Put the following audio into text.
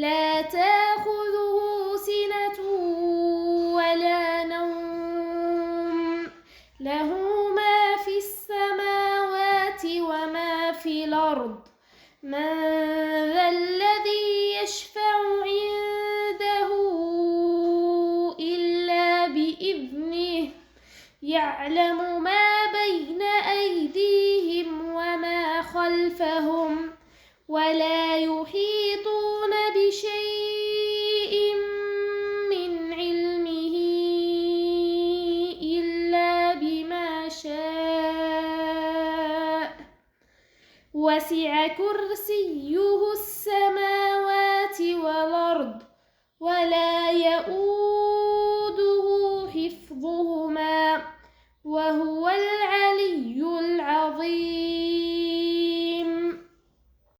لا تأخذه سنة ولا نوم له ما في السماوات وما في الأرض من ذا الذي يشفع عنده إلا بإذنه يعلم ما بين أيديهم وما خلفهم ولا يحيطون بشيء من علمه إلا بما شاء وسع كرسيه